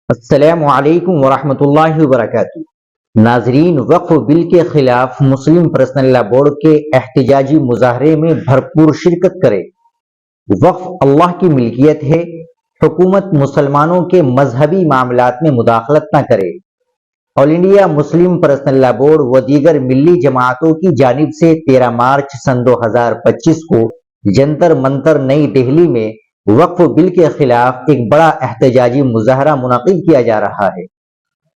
السلام علیکم ورحمۃ اللہ وبرکاتہ۔ ناظرین، وقف بل کے خلاف مسلم پرسنل لا بورڈ کے احتجاجی مظاہرے میں بھرپور شرکت کرے۔ وقف اللہ کی ملکیت ہے، حکومت مسلمانوں کے مذہبی معاملات میں مداخلت نہ کرے۔ آل انڈیا مسلم پرسنل لا بورڈ و دیگر ملی جماعتوں کی جانب سے 13 مارچ سن 2025 کو جنتر منتر نئی دہلی میں وقف بل کے خلاف ایک بڑا احتجاجی مظاہرہ منعقد کیا جا رہا ہے۔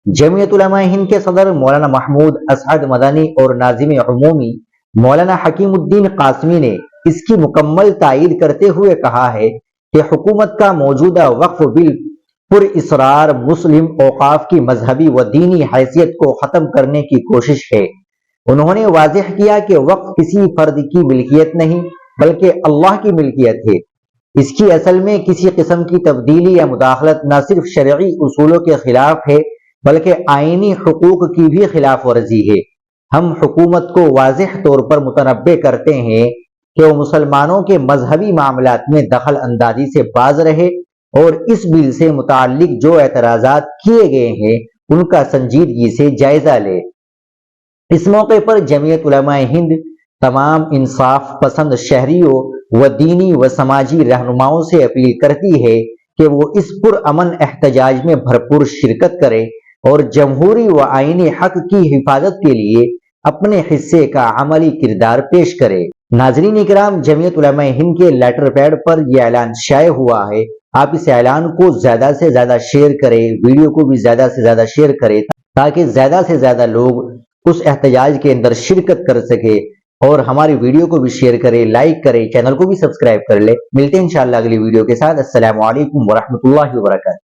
جمعیت علماء ہند کے صدر مولانا محمود اسعد مدنی اور ناظم عمومی مولانا حکیم الدین قاسمی نے اس کی مکمل تائید کرتے ہوئے کہا ہے کہ حکومت کا موجودہ وقف بل پر اصرار مسلم اوقاف کی مذہبی و دینی حیثیت کو ختم کرنے کی کوشش ہے۔ انہوں نے واضح کیا کہ وقف کسی فرد کی ملکیت نہیں بلکہ اللہ کی ملکیت ہے۔ اس کی اصل میں کسی قسم کی تبدیلی یا مداخلت نہ صرف شرعی اصولوں کے خلاف ہے بلکہ آئینی حقوق کی بھی خلاف ورزی ہے۔ ہم حکومت کو واضح طور پر متنبہ کرتے ہیں کہ وہ مسلمانوں کے مذہبی معاملات میں دخل اندازی سے باز رہے اور اس بل سے متعلق جو اعتراضات کیے گئے ہیں ان کا سنجیدگی سے جائزہ لے۔ اس موقع پر جمعیت علماء ہند تمام انصاف پسند شہریوں و دینی و سماجی رہنماؤں سے اپیل کرتی ہے کہ وہ اس پرامن احتجاج میں بھرپور شرکت کرے اور جمہوری و آئینی حق کی حفاظت کے لیے اپنے حصے کا عملی کردار پیش کرے۔ ناظرین اکرام، جمعیت علماء ہند کے لیٹر پیڈ پر یہ اعلان شائع ہوا ہے۔ آپ اس اعلان کو زیادہ سے زیادہ شیئر کریں، ویڈیو کو بھی زیادہ سے زیادہ شیئر کریں تاکہ زیادہ سے زیادہ لوگ اس احتجاج کے اندر شرکت کر سکے، اور ہماری ویڈیو کو بھی شیئر کریں، لائک کریں، چینل کو بھی سبسکرائب کر لیں۔ ملتے ہیں انشاءاللہ اگلی ویڈیو کے ساتھ۔ السلام علیکم ورحمۃ اللہ وبرکاتہ۔